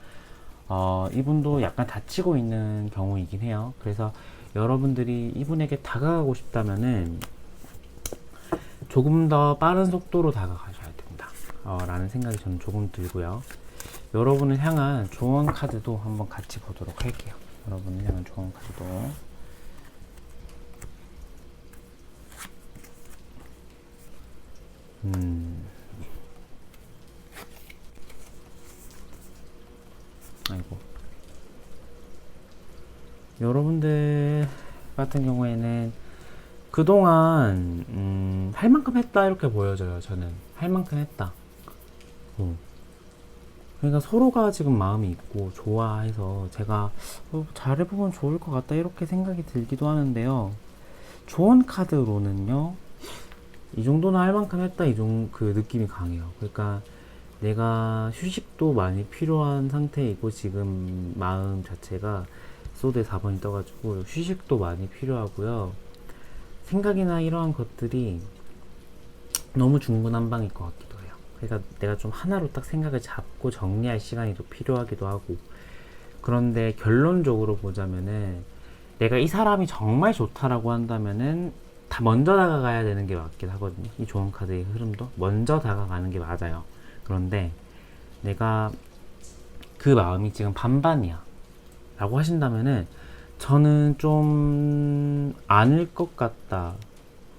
A: 이분도 약간 다치고 있는 경우이긴 해요. 그래서 여러분들이 이분에게 다가가고 싶다면은 조금 더 빠른 속도로 다가가셔야 된다, 라는 생각이 저는 조금 들고요. 여러분을 향한 조언 카드도 한번 같이 보도록 할게요. 여러분을 향한 조언 카드도. 아이고. 여러분들 같은 경우에는 그동안 할 만큼 했다, 이렇게 보여져요. 저는 할 만큼 했다. 그러니까 서로가 지금 마음이 있고 좋아해서 제가 잘해보면 좋을 것 같다, 이렇게 생각이 들기도 하는데요. 조언 카드로는요, 이 정도는 할 만큼 했다, 그 느낌이 강해요. 그러니까 내가 휴식도 많이 필요한 상태이고 지금 마음 자체가 소드의 4번이 떠가지고 휴식도 많이 필요하고요. 생각이나 이러한 것들이 너무 중구난방일 것 같기도 해요. 그러니까 내가 좀 하나로 딱 생각을 잡고 정리할 시간이 더 필요하기도 하고. 그런데 결론적으로 보자면은 내가 이 사람이 정말 좋다라고 한다면은 다 먼저 다가가야 되는 게 맞긴 하거든요. 이 좋은 카드의 흐름도 먼저 다가가는 게 맞아요. 그런데 내가 그 마음이 지금 반반이야 라고 하신다면은 저는 좀 아닐 것 같다에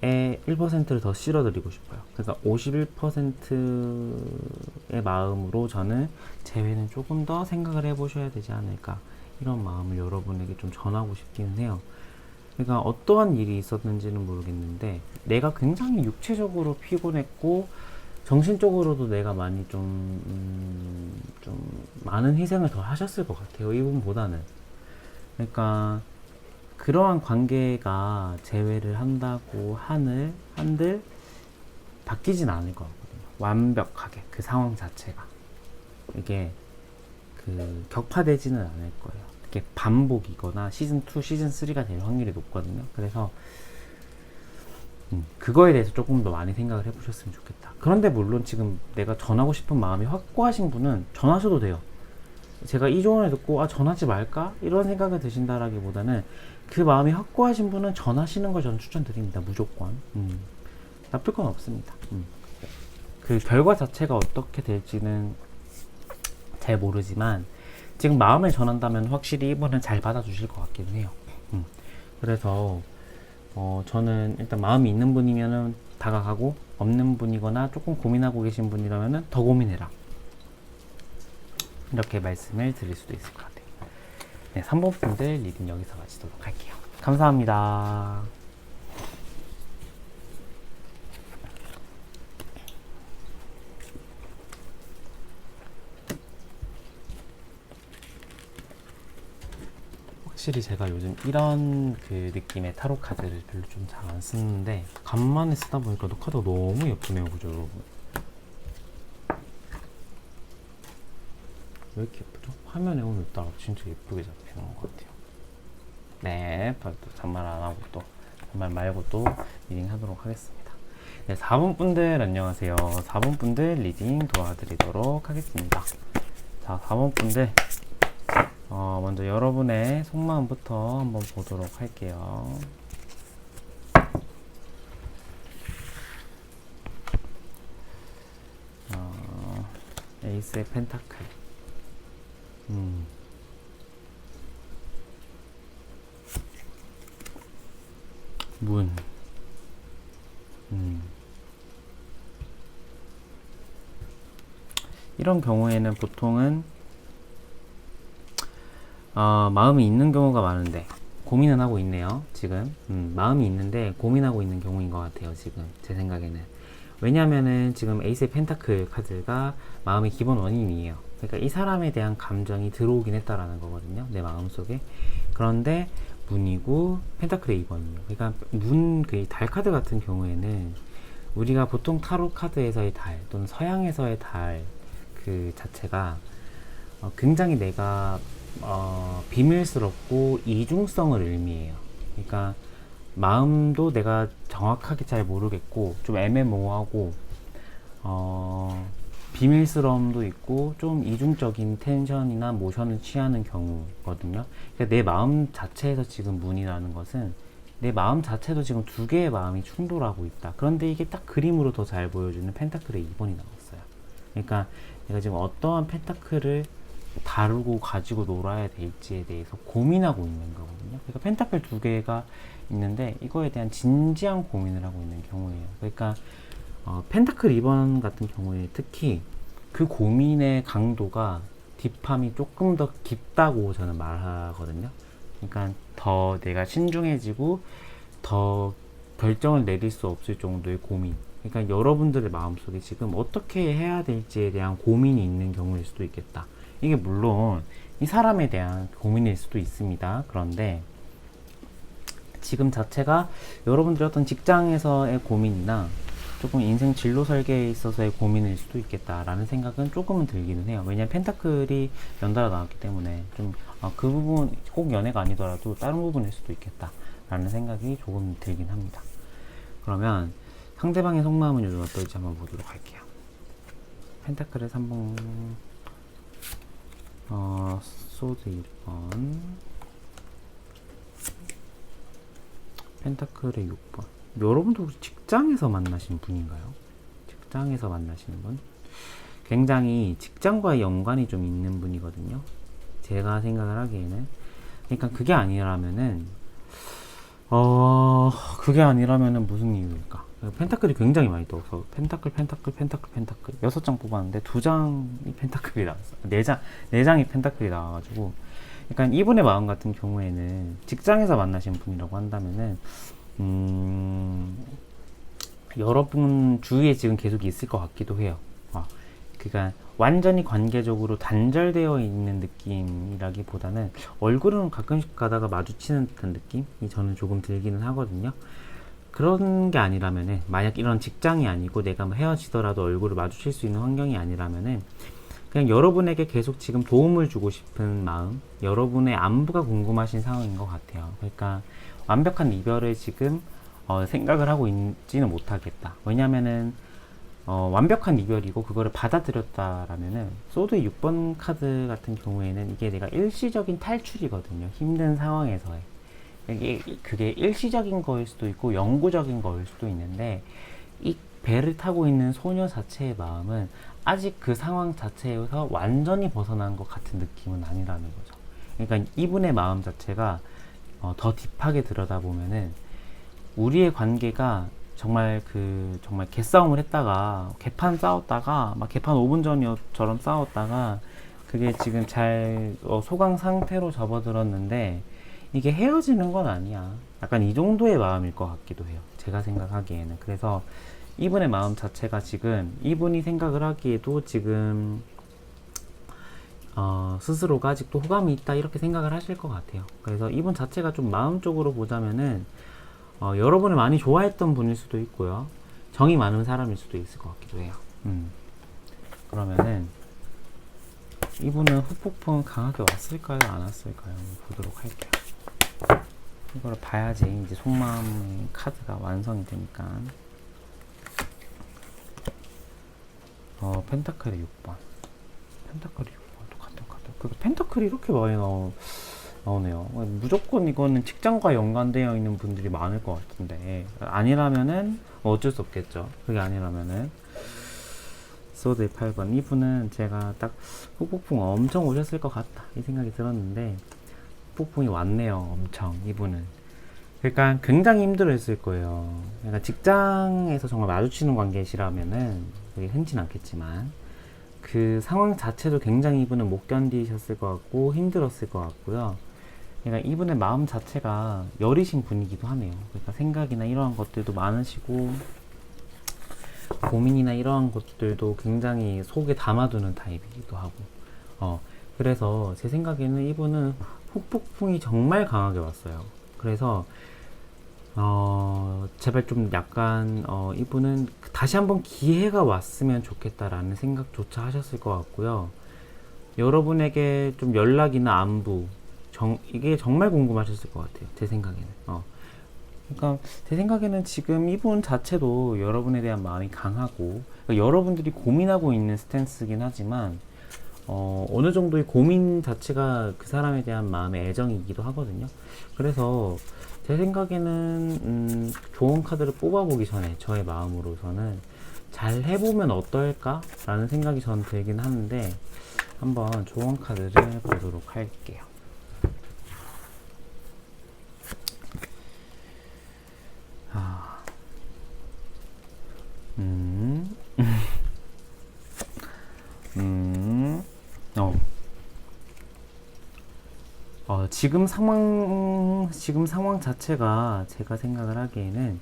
A: 1%를 더 실어드리고 싶어요. 그러니까 51%의 마음으로 저는 재회는 조금 더 생각을 해보셔야 되지 않을까, 이런 마음을 여러분에게 좀 전하고 싶기는 해요. 그러니까 어떠한 일이 있었는지는 모르겠는데 내가 굉장히 육체적으로 피곤했고 정신적으로도 내가 많이 좀 많은 희생을 더 하셨을 것 같아요, 이분보다는. 그러니까 그러한 관계가 재회를 한다고 한들 바뀌진 않을 것 같거든요. 완벽하게 그 상황 자체가 이게 그 격파되지는 않을 거예요. 이게 반복이거나 시즌 2, 시즌 3가 될 확률이 높거든요. 그래서 그거에 대해서 조금 더 많이 생각을 해보셨으면 좋겠다. 그런데 물론 지금 내가 전하고 싶은 마음이 확고하신 분은 전하셔도 돼요. 제가 이 조언을 듣고 전하지 말까? 이런 생각이 드신다라기보다는 그 마음이 확고하신 분은 전하시는 걸 저는 추천드립니다. 무조건. 나쁠 건 없습니다. 그 결과 자체가 어떻게 될지는 잘 모르지만 지금 마음을 전한다면 확실히 이분은 잘 받아주실 것 같긴 해요. 그래서 저는 일단 마음이 있는 분이면은 다가가고, 없는 분이거나 조금 고민하고 계신 분이라면은 더 고민해라, 이렇게 말씀을 드릴 수도 있을 것 같아요. 네, 3번 분들 리딩 여기서 마치도록 할게요. 감사합니다. 확실히 제가 요즘 이런 그 느낌의 타로 카드를 별로 좀 잘 안 쓰는데 간만에 쓰다 보니까 카드가 너무 예쁘네요. 그죠, 여러분? 왜 이렇게 예쁘죠? 화면에 오늘따라 진짜 예쁘게 잡히는 것 같아요. 네, 또 잔말 안 하고 또 잔말 말고 또 리딩 하도록 하겠습니다. 네, 4번 분들 안녕하세요. 4번 분들 리딩 도와드리도록 하겠습니다. 자, 4번 분들 먼저 여러분의 속마음부터 한번 보도록 할게요. 에이스의 펜타클. 문. 이런 경우에는 보통은 마음이 있는 경우가 많은데 고민은 하고 있네요. 지금 마음이 있는데 고민하고 있는 경우인 것 같아요. 지금 제 생각에는. 왜냐면은 지금 에이스의 펜타클 카드가 마음의 기본 원인이에요. 그러니까 이 사람에 대한 감정이 들어오긴 했다라는 거거든요. 내 마음속에. 그런데 문이고 펜타클의 2번이에요. 그러니까 그 달 카드 같은 경우에는 우리가 보통 타로 카드에서의 달 또는 서양에서의 달 그 자체가 굉장히 내가 비밀스럽고 이중성을 의미해요. 그러니까 마음도 내가 정확하게 잘 모르겠고 좀 애매모호하고 비밀스러움도 있고 좀 이중적인 텐션이나 모션을 취하는 경우거든요. 그러니까 내 마음 자체에서 지금 문이라는 것은 내 마음 자체도 지금 두 개의 마음이 충돌하고 있다. 그런데 이게 딱 그림으로 더 잘 보여주는 펜타클의 2번이 나왔어요. 그러니까 내가 지금 어떠한 펜타클을 다루고 가지고 놀아야 될지에 대해서 고민하고 있는 거거든요. 그러니까 펜타클 두 개가 있는데 이거에 대한 진지한 고민을 하고 있는 경우예요. 그러니까 펜타클 2번 같은 경우에 특히 그 고민의 강도가 딥함이 조금 더 깊다고 저는 말하거든요. 그러니까 더 내가 신중해지고 더 결정을 내릴 수 없을 정도의 고민. 그러니까 여러분들의 마음속에 지금 어떻게 해야 될지에 대한 고민이 있는 경우일 수도 있겠다. 이게 물론 이 사람에 대한 고민일 수도 있습니다. 그런데 지금 자체가 여러분들의 어떤 직장에서의 고민이나 조금 인생 진로 설계에 있어서의 고민일 수도 있겠다라는 생각은 조금은 들기는 해요. 왜냐면 펜타클이 연달아 나왔기 때문에 좀 그 부분 꼭 연애가 아니더라도 다른 부분일 수도 있겠다라는 생각이 조금 들긴 합니다. 그러면 상대방의 속마음은 요즘 어떨지 한번 보도록 할게요. 펜타클의 3번, 소드 1번, 펜타클의 6번. 여러분도 혹시 직장에서 만나신 분인가요? 직장에서 만나시는 분? 굉장히 직장과의 연관이 좀 있는 분이거든요. 제가 생각을 하기에는. 그러니까 그게 아니라면은 무슨 이유일까? 펜타클이 굉장히 많이 떠서 펜타클 6장 뽑았는데 2장이 펜타클이 나왔어요. 4장이 펜타클이 나와가지고, 그러니까 이분의 마음 같은 경우에는 직장에서 만나신 분이라고 한다면은 여러분 주위에 지금 계속 있을 것 같기도 해요. 그러니까 완전히 관계적으로 단절되어 있는 느낌이라기보다는 얼굴은 가끔씩 가다가 마주치는 듯한 느낌이 저는 조금 들기는 하거든요. 그런 게 아니라면은, 만약 이런 직장이 아니고 내가 뭐 헤어지더라도 얼굴을 마주칠 수 있는 환경이 아니라면은 그냥 여러분에게 계속 지금 도움을 주고 싶은 마음, 여러분의 안부가 궁금하신 상황인 것 같아요. 그러니까 완벽한 이별을 지금 생각을 하고 있지는 못하겠다. 왜냐면은 완벽한 이별이고 그거를 받아들였다라면은, 소드의 6번 카드 같은 경우에는 이게 내가 일시적인 탈출이거든요. 힘든 상황에서의. 그게 일시적인 거일 수도 있고 영구적인 거일 수도 있는데, 이 배를 타고 있는 소녀 자체의 마음은 아직 그 상황 자체에서 완전히 벗어난 것 같은 느낌은 아니라는 거죠. 그러니까 이분의 마음 자체가 더 딥하게 들여다보면은, 우리의 관계가 정말 개싸움을 했다가 개판 싸웠다가 막 개판 5분 전처럼 싸웠다가 그게 지금 잘 소강 상태로 접어들었는데, 이게 헤어지는 건 아니야. 약간 이 정도의 마음일 것 같기도 해요. 제가 생각하기에는. 그래서 이분의 마음 자체가 지금, 이분이 생각을 하기에도 지금 스스로가 아직도 호감이 있다 이렇게 생각을 하실 것 같아요. 그래서 이분 자체가 좀 마음적으로 보자면은 여러분을 많이 좋아했던 분일 수도 있고요. 정이 많은 사람일 수도 있을 것 같기도 해요. 그러면은 이분은 후폭풍 강하게 왔을까요? 안 왔을까요? 보도록 할게요. 이걸 봐야지 이제 속마음 카드가 완성이 되니까. 펜타클의 6번. 펜타클의 6번. 또 같은 카드. 그 펜타클이 이렇게 많이 나오네요. 무조건 이거는 직장과 연관되어 있는 분들이 많을 것 같은데, 아니라면은 어쩔 수 없겠죠. 그게 아니라면은 소드의 8번. 이분은 제가 딱 후폭풍 엄청 오셨을 것 같다 이 생각이 들었는데, 후폭풍이 왔네요. 엄청. 이분은 그러니까 굉장히 힘들어했을 거예요. 그러니까 직장에서 정말 마주치는 관계시라면은 그게 흔치 않겠지만, 그 상황 자체도 굉장히 이분은 못 견디셨을 것 같고 힘들었을 것 같고요. 그러니까 이분의 마음 자체가 여리신 분이기도 하네요. 그러니까 생각이나 이러한 것들도 많으시고, 고민이나 이러한 것들도 굉장히 속에 담아두는 타입이기도 하고, 그래서 제 생각에는 이분은 후폭풍이 정말 강하게 왔어요. 그래서 제발 좀 약간 이분은 다시 한번 기회가 왔으면 좋겠다라는 생각조차 하셨을 것 같고요. 여러분에게 좀 연락이나 안부, 이게 정말 궁금하셨을 것 같아요. 제 생각에는. 그러니까 제 생각에는 지금 이분 자체도 여러분에 대한 마음이 강하고, 그러니까 여러분들이 고민하고 있는 스탠스긴 하지만 어느 정도의 고민 자체가 그 사람에 대한 마음의 애정이기도 하거든요. 그래서 제 생각에는 좋은 카드를 뽑아보기 전에 저의 마음으로서는 잘 해보면 어떨까? 라는 생각이 저는 들긴 하는데, 한번 좋은 카드를 보도록 할게요. 지금 상황 자체가 제가 생각을 하기에는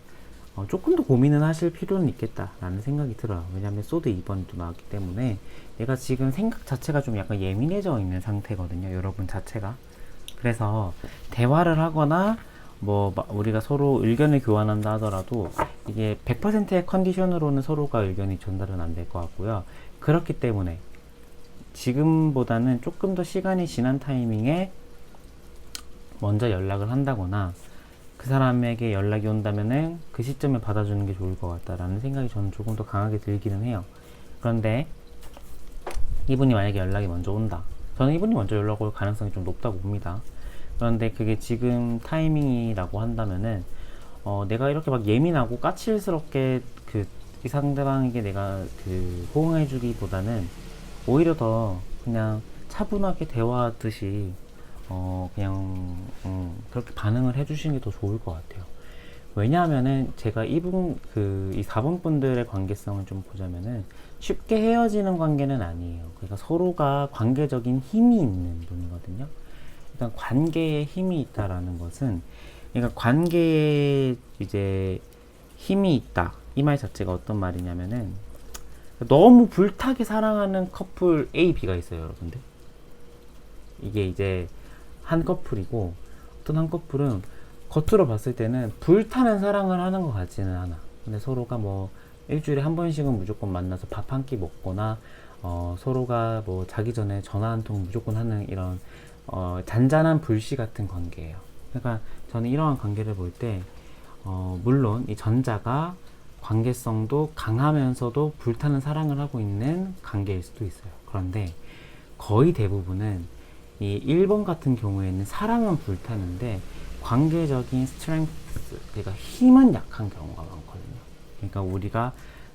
A: 조금 더 고민은 하실 필요는 있겠다라는 생각이 들어요. 왜냐하면 소드 2번이 또 나왔기 때문에 내가 지금 생각 자체가 좀 약간 예민해져 있는 상태거든요. 여러분 자체가. 그래서 대화를 하거나 뭐 우리가 서로 의견을 교환한다 하더라도 이게 100%의 컨디션으로는 서로가 의견이 전달은 안 될 것 같고요. 그렇기 때문에 지금보다는 조금 더 시간이 지난 타이밍에 먼저 연락을 한다거나, 그 사람에게 연락이 온다면은 그 시점에 받아주는 게 좋을 것 같다라는 생각이 저는 조금 더 강하게 들기는 해요. 그런데 이분이 만약에 연락이 먼저 온다, 저는 이분이 먼저 연락 올 가능성이 좀 높다고 봅니다. 그런데 그게 지금 타이밍이라고 한다면은 내가 이렇게 막 예민하고 까칠스럽게 이 상대방에게 내가 호응해주기보다는 오히려 더 그냥 차분하게 대화하듯이 그냥 그렇게 반응을 해주시는 게 더 좋을 것 같아요. 왜냐하면은 제가 이 4번 분들의 관계성을 좀 보자면은 쉽게 헤어지는 관계는 아니에요. 그러니까 서로가 관계적인 힘이 있는 분이거든요. 그러니까 관계에 힘이 있다라는 것은, 그러니까 관계에 이제 힘이 있다, 이 말 자체가 어떤 말이냐면은 너무 불타게 사랑하는 커플 A, B가 있어요, 여러분들. 이게 이제 한 커플이고, 어떤 한 커플은 겉으로 봤을 때는 불타는 사랑을 하는 것 같지는 않아. 근데 서로가 뭐 일주일에 한 번씩은 무조건 만나서 밥 한 끼 먹거나, 서로가 뭐 자기 전에 전화 한 통 무조건 하는 이런 잔잔한 불씨 같은 관계예요. 그러니까 저는 이러한 관계를 볼 때, 물론 이 전자가 관계성도 강하면서도 불타는 사랑을 하고 있는 관계일 수도 있어요. 그런데 거의 대부분은 이 1번 같은 경우에는 사랑은 불타는데 관계적인 스트렝스, 그러니까 힘은 약한 경우가 많거든요. 그러니까 우리가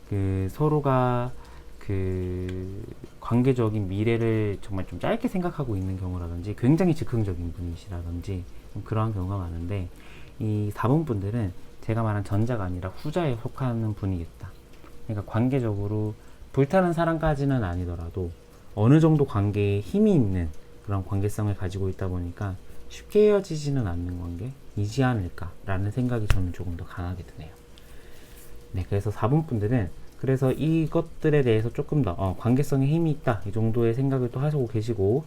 A: 그 서로가 그 관계적인 미래를 정말 좀 짧게 생각하고 있는 경우라든지 굉장히 즉흥적인 분이시라든지 그러한 경우가 많은데, 이 4번 분들은 제가 말한 전자가 아니라 후자에 속하는 분이겠다. 그러니까 관계적으로 불타는 사랑까지는 아니더라도 어느 정도 관계에 힘이 있는 그런 관계성을 가지고 있다 보니까 쉽게 헤어지지는 않는 관계이지 않을까라는 생각이 저는 조금 더 강하게 드네요. 네, 그래서 4번 분들은 그래서 이것들에 대해서 조금 더 관계성에 힘이 있다 이 정도의 생각을 또 하시고 계시고,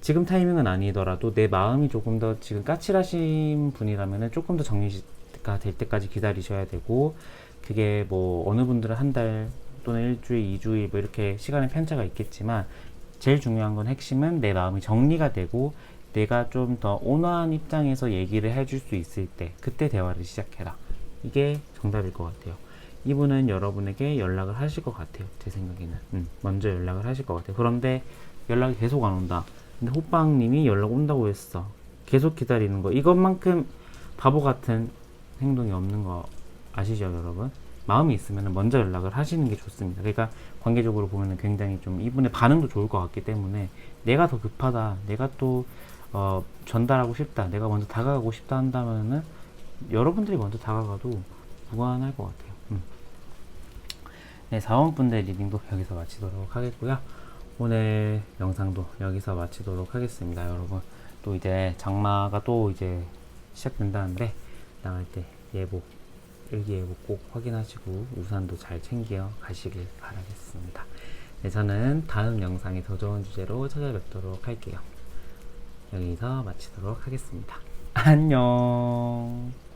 A: 지금 타이밍은 아니더라도 내 마음이 조금 더 지금 까칠하신 분이라면 조금 더 정리가 될 때까지 기다리셔야 되고, 그게 뭐 어느 분들은 한 달 또는 일주일, 2주일 뭐 이렇게 시간의 편차가 있겠지만, 제일 중요한 건 핵심은 내 마음이 정리가 되고 내가 좀 더 온화한 입장에서 얘기를 해줄 수 있을 때 그때 대화를 시작해라. 이게 정답일 것 같아요. 이분은 여러분에게 연락을 하실 것 같아요. 제 생각에는 먼저 연락을 하실 것 같아요. 그런데 연락이 계속 안 온다. 근데 호빵님이 연락 온다고 했어. 계속 기다리는 거, 이것만큼 바보 같은 행동이 없는 거 아시죠, 여러분? 마음이 있으면 먼저 연락을 하시는 게 좋습니다. 그러니까 관계적으로 보면 굉장히 좀 이분의 반응도 좋을 것 같기 때문에, 내가 더 급하다, 내가 또 전달하고 싶다, 내가 먼저 다가가고 싶다 한다면은 여러분들이 먼저 다가가도 무관할 것 같아요. 네, 4원분들 리딩도 여기서 마치도록 하겠고요. 오늘 영상도 여기서 마치도록 하겠습니다. 여러분, 또 이제 장마가 또 이제 시작된다는데 나갈 때 예보, 일기예보 꼭 확인하시고 우산도 잘 챙겨 가시길 바라겠습니다. 네, 저는 다음 영상에 더 좋은 주제로 찾아뵙도록 할게요. 여기서 마치도록 하겠습니다. 안녕.